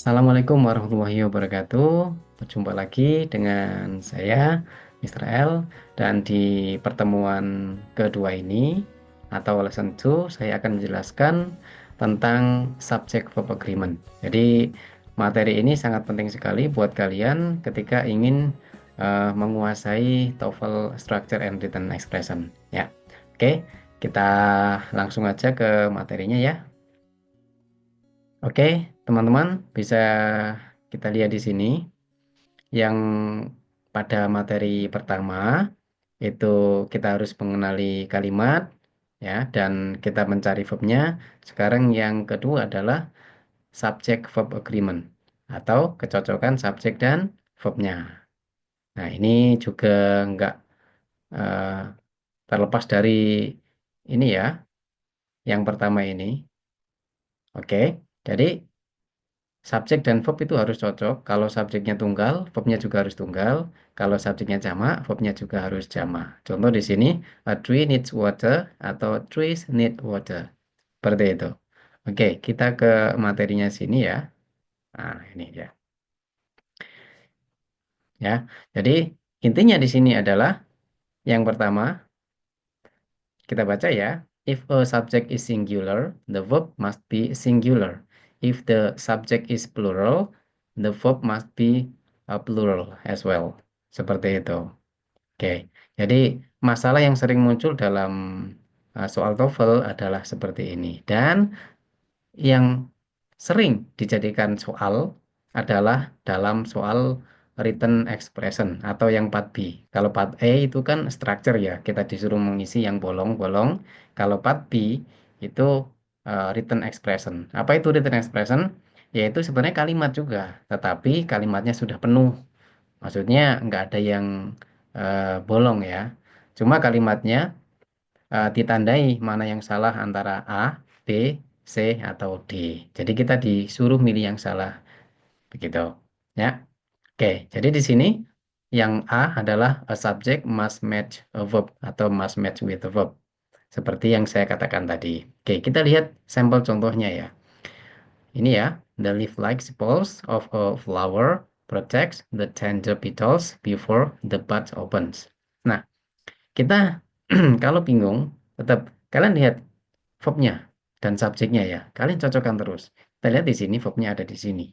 Assalamualaikum warahmatullahi wabarakatuh. Berjumpa lagi dengan saya, Mr. L. Dan di pertemuan kedua ini, atau lesson 2, saya akan menjelaskan tentang subject verb agreement. Jadi, materi ini sangat penting sekali buat kalian ketika ingin menguasai TOEFL Structure and Written Expression. Ya, oke, kita langsung aja ke materinya ya. Oke, teman-teman, bisa kita lihat di sini yang pada materi pertama itu kita harus mengenali kalimat ya dan kita mencari verbnya. Sekarang yang kedua adalah subject verb agreement atau kecocokan subjek dan verbnya. Nah, ini juga nggak eh, terlepas dari ini ya, yang pertama ini. Oke, jadi subjek dan verb itu harus cocok. Kalau subjeknya tunggal, verbnya juga harus tunggal. Kalau subjeknya jamak, verbnya juga harus jamak. Contoh di sini, a tree needs water atau trees need water. Seperti itu. Oke, kita ke materinya sini ya. Nah, ini ya. Ya. Jadi intinya di sini adalah yang pertama, kita baca ya. If a subject is singular, the verb must be singular. If the subject is plural, the verb must be plural as well. Seperti itu. Oke. Jadi masalah yang sering muncul dalam soal TOEFL adalah seperti ini. Dan yang sering dijadikan soal adalah dalam soal written expression atau yang part B. Kalau part A itu kan structure ya, kita disuruh mengisi yang bolong-bolong. Kalau part B itu written expression. Apa itu written expression? Yaitu sebenarnya kalimat juga, tetapi kalimatnya sudah penuh. Maksudnya nggak ada yang bolong ya. Cuma kalimatnya ditandai mana yang salah antara A, B, C, atau D. Jadi kita disuruh milih yang salah, begitu. Ya, oke. Jadi di sini yang A adalah a subject must match a verb atau must match with a verb. Seperti yang saya katakan tadi. Oke, kita lihat sampel contohnya ya. Ini ya, the leaf-like sepals of a flower protects the tender petals before the bud opens. Nah, kita kalau bingung, tetap kalian lihat verbnya dan subjeknya ya. Kalian cocokkan terus. Kita lihat di sini verbnya ada di sini.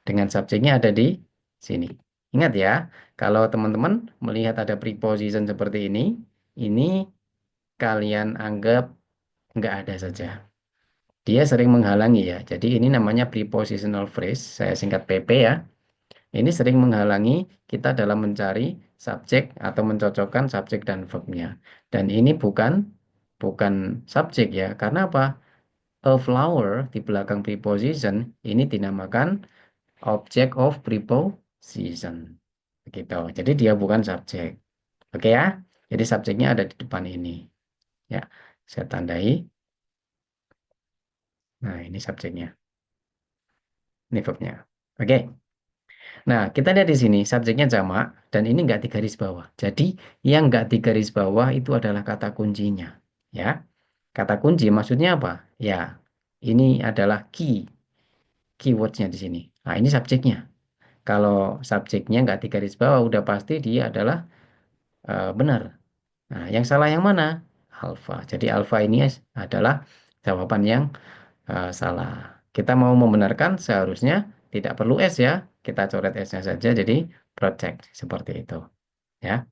Dengan subjeknya ada di sini. Ingat ya, kalau teman-teman melihat ada preposition seperti ini kalian anggap nggak ada saja. Dia sering menghalangi ya. Jadi ini namanya prepositional phrase. Saya singkat PP ya. Ini sering menghalangi kita dalam mencari subjek atau mencocokkan subjek dan verbnya. Dan ini bukan subjek ya. Karena apa? A flower di belakang preposition ini dinamakan object of preposition. Begitu. Jadi dia bukan subjek. Oke ya? Jadi subjeknya ada di depan ini. Ya, saya tandai. Nah, ini subjeknya. Ini verbnya. Oke. Nah, kita lihat di sini, subjeknya jamak, dan ini nggak digaris bawah. Jadi, yang nggak digaris bawah itu adalah kata kuncinya. Ya, kata kunci maksudnya apa? Ya, ini adalah keywordnya di sini. Nah, ini subjeknya. Kalau subjeknya nggak digaris bawah, udah pasti dia adalah benar. Nah, yang salah yang mana? Alfa. Jadi, alfa ini adalah jawaban yang salah. Kita mau membenarkan seharusnya tidak perlu S ya. Kita coret S-nya saja jadi project seperti itu ya.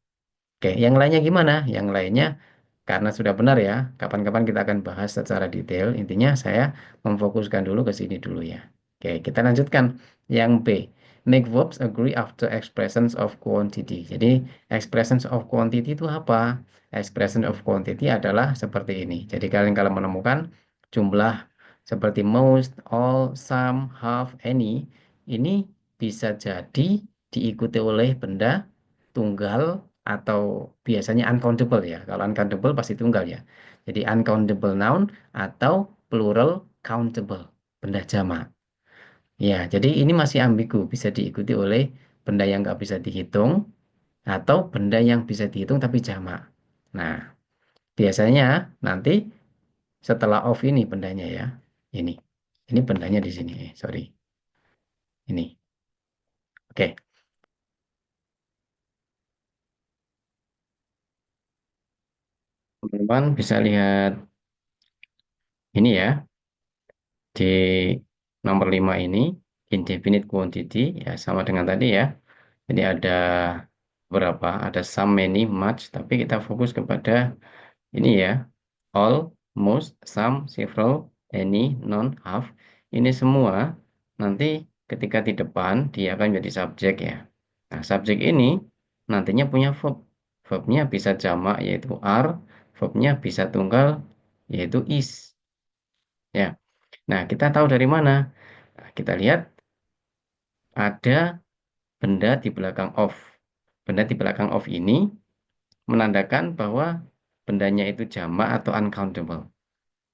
Oke, yang lainnya gimana? Yang lainnya karena sudah benar ya. Kapan-kapan kita akan bahas secara detail. Intinya saya memfokuskan dulu ke sini dulu ya. Oke, kita lanjutkan yang B. Make verbs agree after expressions of quantity. Jadi expressions of quantity itu apa? Expression of quantity adalah seperti ini. Jadi kalian kalau menemukan jumlah seperti most, all, some, half, any, ini bisa jadi diikuti oleh benda tunggal atau biasanya uncountable ya. Kalau uncountable pasti tunggal ya. Jadi uncountable noun atau plural countable, benda jamak. Ya, jadi ini masih ambigu, bisa diikuti oleh benda yang nggak bisa dihitung atau benda yang bisa dihitung tapi jamak. Nah, biasanya nanti setelah of ini bendanya ya, ini bendanya di sini, sorry. Ini. Oke, teman-teman bisa lihat ini ya, di nomor 5 ini, indefinite quantity, ya sama dengan tadi ya. Jadi ada berapa? Ada some, many, much, tapi kita fokus kepada ini ya, all, most, some, several, any, none, have. Ini semua nanti ketika di depan dia akan jadi subjek ya. Nah, subjek ini nantinya punya verb. Verbnya bisa jamak yaitu are, verbnya bisa tunggal yaitu is. Ya. Nah, kita tahu dari mana? Nah, kita lihat ada benda di belakang of. Benda di belakang of ini menandakan bahwa bendanya itu jamak atau uncountable.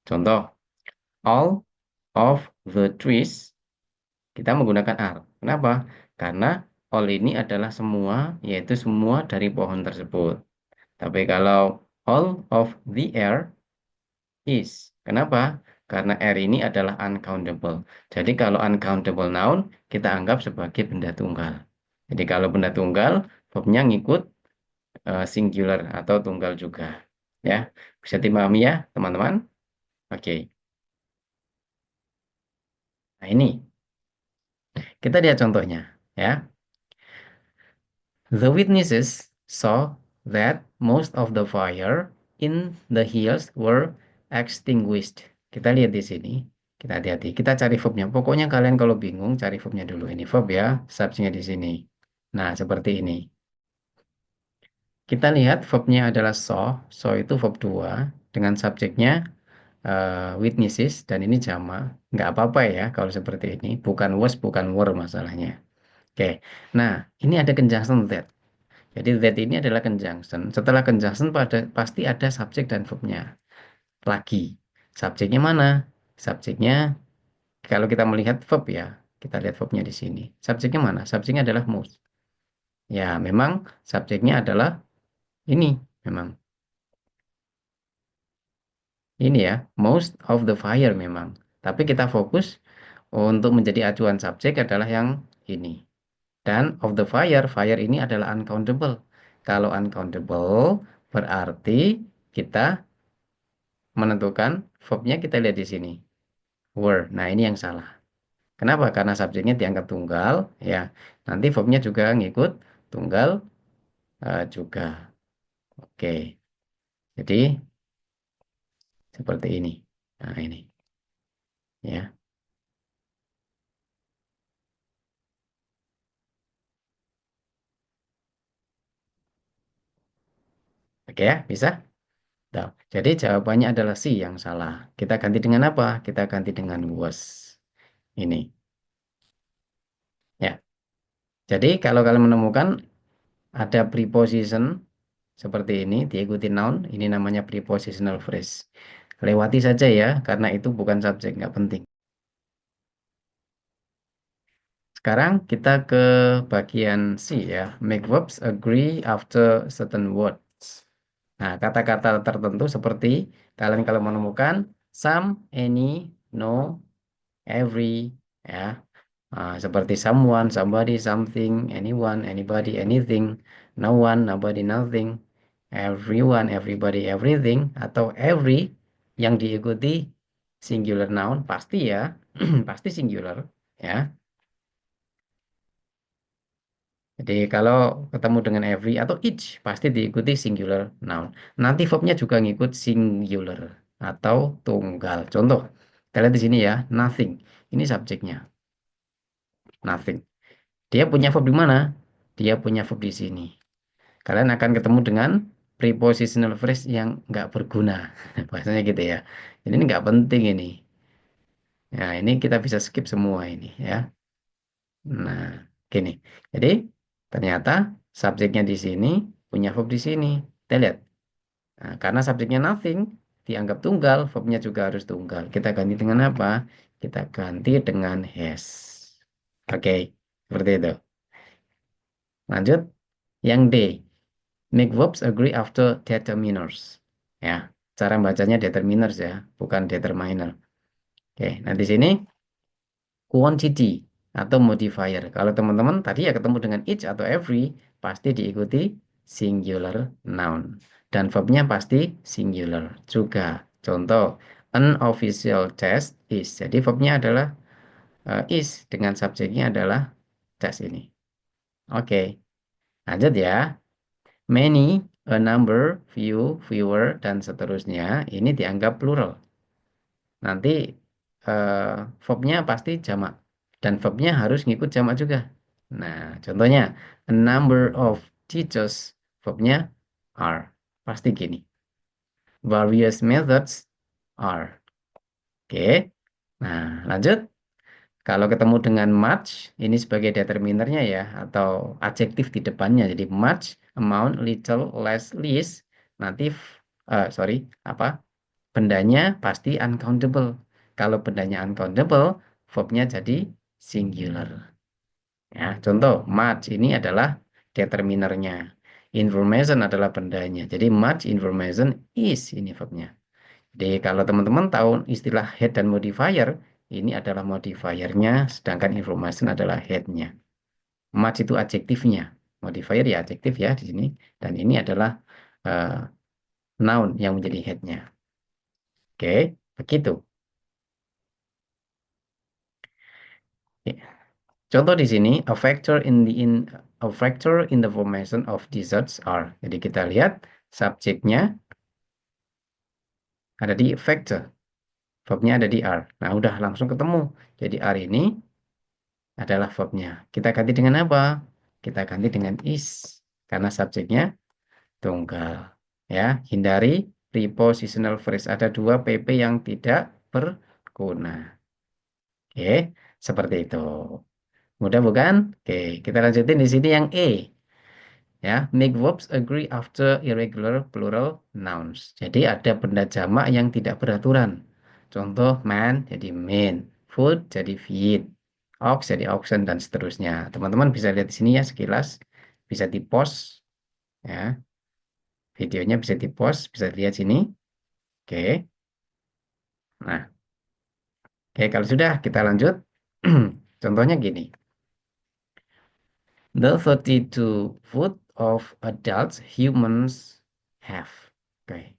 Contoh, all of the trees, kita menggunakan are. Kenapa? Karena all ini adalah semua, yaitu semua dari pohon tersebut. Tapi kalau all of the air is. Kenapa? Karena air ini adalah uncountable. Jadi kalau uncountable noun, kita anggap sebagai benda tunggal. Jadi kalau benda tunggal, verbnya ngikut singular atau tunggal juga. Ya, bisa dimahami ya, teman-teman? Oke. Nah, ini kita lihat contohnya, ya. The witnesses saw that most of the fire in the hills were extinguished. Kita lihat di sini. Kita hati-hati. Kita cari verbnya. Pokoknya kalian kalau bingung cari verbnya dulu. Ini verb ya. Subjeknya di sini. Nah, seperti ini. Kita lihat verbnya adalah saw. Saw itu verb 2 dengan subjeknya witnesses dan ini jama. Nggak apa-apa ya kalau seperti ini. Bukan was, bukan were masalahnya. Oke. Nah, ini ada conjunction that. Jadi that ini adalah conjunction. Setelah conjunction pasti ada subjek dan verbnya. Lagi. Subjeknya mana? Subjeknya kalau kita melihat verb ya, kita lihat verbnya di sini. Subjeknya mana? Subjeknya adalah most. Ya, memang subjeknya adalah ini, memang ini ya, most of the fire memang. Tapi kita fokus untuk menjadi acuan subjek adalah yang ini. Dan of the fire, fire ini adalah uncountable. Kalau uncountable berarti kita menentukan verbnya kita lihat di sini. Were. Nah, ini yang salah. Kenapa? Karena subjeknya dianggap tunggal, ya. Nanti verbnya juga ngikut tunggal juga. Oke. Jadi seperti ini. Nah, ini ya. Oke ya, bisa? Tuh. Jadi jawabannya adalah C yang salah. Kita ganti dengan apa? Kita ganti dengan was. Ini. Ya. Jadi kalau kalian menemukan ada preposition seperti ini diikuti noun, ini namanya prepositional phrase. Lewati saja ya, karena itu bukan subjek, nggak penting. Sekarang kita ke bagian C ya. Make verbs agree after certain words. Nah, kata-kata tertentu seperti kalian kalau menemukan some, any, no, every, ya. Seperti someone, somebody, something, anyone, anybody, anything, no one, nobody, nothing, everyone, everybody, everything, atau every yang diikuti singular noun pasti ya, pasti singular ya. Jadi kalau ketemu dengan every atau each pasti diikuti singular noun. Nanti verbnya juga ngikut singular atau tunggal. Contoh, kita lihat di sini ya, nothing. Ini subjeknya, nothing. Dia punya verb di mana? Dia punya verb di sini. Kalian akan ketemu dengan prepositional phrase yang nggak berguna. Bahasanya gitu ya. Ini nggak penting ini. Nah, ini kita bisa skip semua ini ya. Nah, gini. Jadi, ternyata subjeknya di sini punya verb di sini. Kita lihat. Nah, karena subjeknya nothing, dianggap tunggal, verbnya juga harus tunggal. Kita ganti dengan apa? Kita ganti dengan has. Oke, seperti itu. Lanjut, yang D. Make verbs agree after determiners. Ya, cara bacanya determiners ya, bukan determiner. Oke, nah di sini quantity. atau modifier. Kalau teman-teman tadi ya ketemu dengan each atau every, pasti diikuti singular noun. Dan verbnya pasti singular juga. Contoh, an official test is. Jadi verbnya adalah is dengan subjeknya adalah test ini. Oke, lanjut ya. Many, a number, few, fewer, dan seterusnya. Ini dianggap plural. Nanti verbnya pasti jamak. Dan verbnya harus ngikut jamak juga. Nah, contohnya, a number of teachers, verbnya are. Pasti gini. Various methods are. Oke. Nah, lanjut. Kalau ketemu dengan much, ini sebagai determinernya ya, atau adjektif di depannya. Jadi much, amount, little, less, least. Nanti, sorry, apa? Bendanya pasti uncountable. Kalau bendanya uncountable, verbnya jadi singular. Ya, contoh, much ini adalah determinernya. Information adalah bendanya. Jadi much information is ini verbnya. Jadi kalau teman-teman tahu istilah head dan modifier, ini adalah modifiernya, sedangkan information adalah headnya. Much itu adjektifnya. Modifier ya adjektif ya di sini. Dan ini adalah eh, noun yang menjadi headnya. Oke, begitu. Contoh di sini, a factor in the formation of desserts are. Jadi kita lihat subjeknya ada di factor, verbnya ada di are. Nah, udah langsung ketemu. Jadi are ini adalah verbnya. Kita ganti dengan apa? Kita ganti dengan is karena subjeknya tunggal. Ya, hindari prepositional phrase. Ada dua PP yang tidak berguna. Oke, seperti itu. Mudah bukan? Oke, kita lanjutin di sini yang E. Ya, make verbs agree after irregular plural nouns. Jadi ada benda jamak yang tidak beraturan. Contoh man jadi main, food jadi feed, ox jadi oxen dan seterusnya. Teman-teman bisa lihat di sini ya sekilas, bisa di post ya. Videonya bisa di post, bisa lihat sini. Oke. Nah, oke kalau sudah kita lanjut. Contohnya gini. The 32 foot of adults humans have. Oke.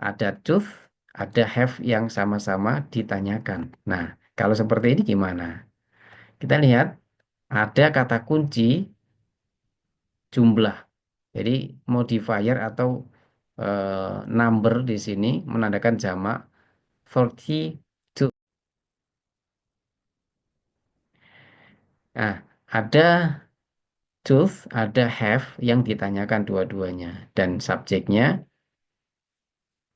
Ada tooth, ada have yang sama-sama ditanyakan. Nah, kalau seperti ini gimana? Kita lihat ada kata kunci jumlah. Jadi modifier atau number di sini menandakan jamak 32. Nah, ada tooth, ada have yang ditanyakan dua-duanya dan subjeknya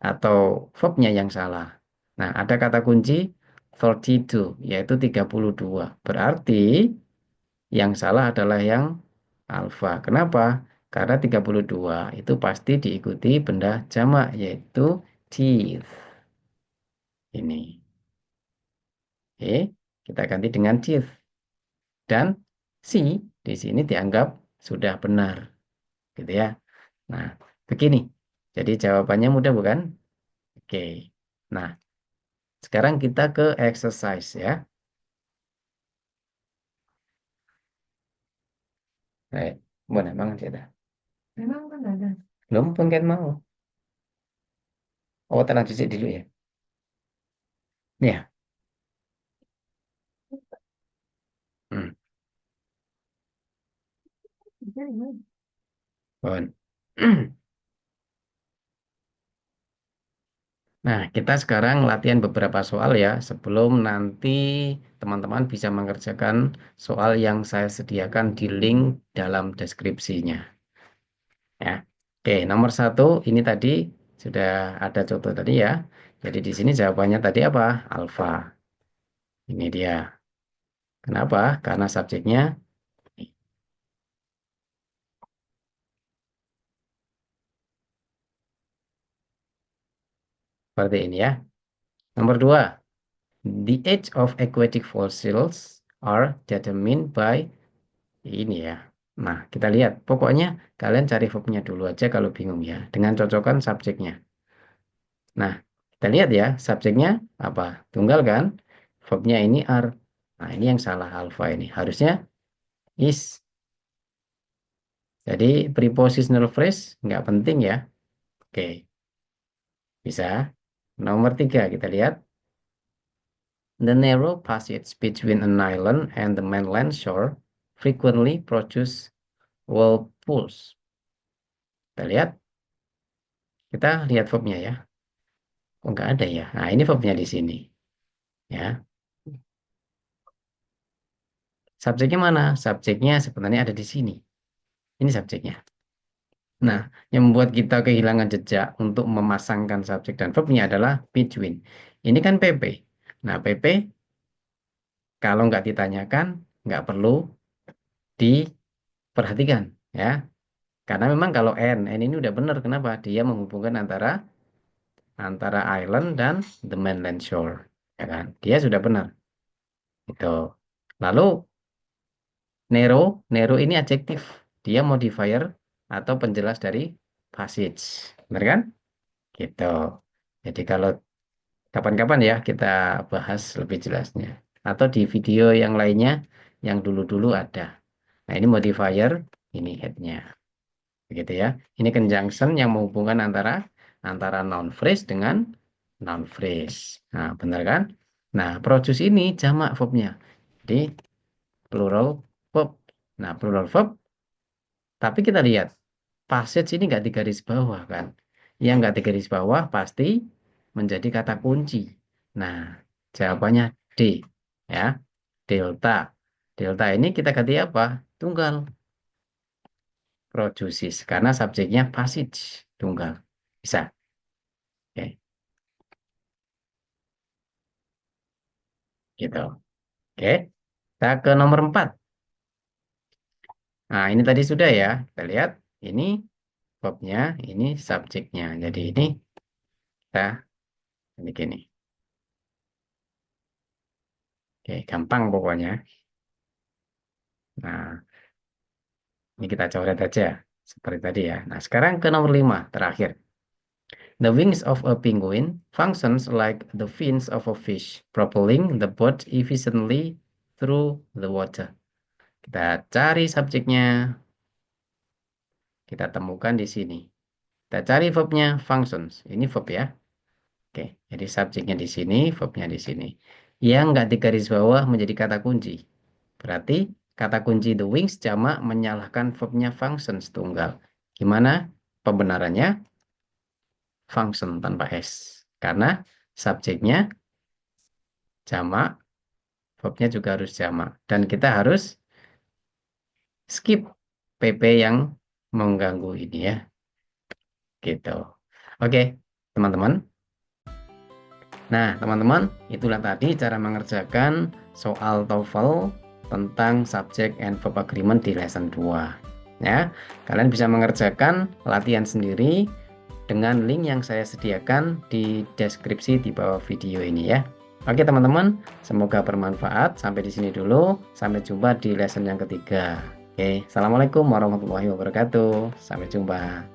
atau verbnya yang salah. Nah, ada kata kunci 32, yaitu 32. Berarti yang salah adalah yang alfa. Kenapa? Karena 32 itu pasti diikuti benda jamak, yaitu teeth. Ini. Oke, kita ganti dengan teeth. Dan C di sini dianggap sudah benar. Gitu ya. Nah, begini. Jadi jawabannya mudah bukan? Oke. Nah, sekarang kita ke exercise ya. Baik, boleh banget kita. Memang kan ada. Belum pun kan mau. Oh, tenang cuci dulu ya. Ya. Hmm. Bon. Nah, kita sekarang latihan beberapa soal ya, sebelum nanti teman-teman bisa mengerjakan soal yang saya sediakan di link dalam deskripsinya. Ya. Oke, nomor satu ini tadi sudah ada contoh tadi ya. Jadi di sini jawabannya tadi apa? Alfa. Ini dia. Kenapa? Karena subjeknya seperti ini ya. Nomor dua, the age of aquatic fossils are determined by ini ya. Nah, kita lihat. Pokoknya kalian cari verbnya dulu aja kalau bingung ya. Dengan cocokan subjeknya. Nah, kita lihat ya. Subjeknya apa? Tunggal kan? Verbnya ini are. Nah, ini yang salah alpha ini. Harusnya is. Jadi prepositional phrase nggak penting ya. Oke, bisa. Nomor 3 kita lihat. The narrow passage between an island and the mainland shore frequently produce whirlpools. Kita lihat, kita lihat verbnya ya. Oh, nggak ada ya. Nah, ini verbnya di sini. Ya, subjeknya mana? Subjeknya sebenarnya ada di sini. Ini subjeknya. Nah, yang membuat kita kehilangan jejak untuk memasangkan subjek dan verbnya adalah between. Ini kan PP. Nah, PP kalau nggak ditanyakan, nggak perlu diperhatikan. Ya, karena memang kalau N ini udah benar. Kenapa? Dia menghubungkan antara island dan the mainland shore. Ya kan? Dia sudah benar. Itu. Lalu narrow, narrow ini adjektif. Dia modifier atau penjelas dari passage. Benar kan? Gitu. Jadi kalau kapan-kapan ya kita bahas lebih jelasnya. Atau di video yang lainnya yang dulu-dulu ada. Nah, ini modifier, ini headnya. Begitu ya. Ini conjunction yang menghubungkan antara noun phrase dengan noun phrase. Nah, benar kan? Nah, produce ini jamak verbnya. Jadi plural verb. Nah, plural verb, tapi kita lihat passage ini nggak digaris bawah kan? Yang nggak digaris bawah pasti menjadi kata kunci. Nah, jawabannya D ya. Delta. Delta ini kita ganti apa? Tunggal. Produces karena subjeknya passage tunggal. Bisa. Oke, gitu. Oke. Kita ke nomor 4. Nah, ini tadi sudah ya. Kita lihat ini verbnya, ini subjeknya. Jadi ini kita ini gini. Oke, gampang pokoknya. Nah, ini kita coret aja seperti tadi ya. Nah, sekarang ke nomor 5 terakhir. The wings of a penguin functions like the fins of a fish, propelling the boat efficiently through the water. Kita cari subjeknya, kita temukan di sini. Kita cari verbnya functions. Ini verb ya. Oke, jadi subjeknya di sini, verbnya di sini. Yang nggak digaris bawah menjadi kata kunci. Berarti kata kunci the wings jamak menyalahkan verbnya functions tunggal. Gimana pembenarannya? Function tanpa S. Karena subjeknya jamak, verbnya juga harus jamak. Dan kita harus skip PP yang mengganggu ini ya. Gitu. Oke, teman-teman. Nah, teman-teman, itulah tadi cara mengerjakan soal TOEFL tentang subject and verb agreement di lesson 2. Ya, kalian bisa mengerjakan latihan sendiri dengan link yang saya sediakan di deskripsi di bawah video ini ya. Oke, teman-teman, semoga bermanfaat. Sampai di sini dulu. Sampai jumpa di lesson yang ketiga. Oke, assalamualaikum warahmatullahi wabarakatuh. Sampai jumpa.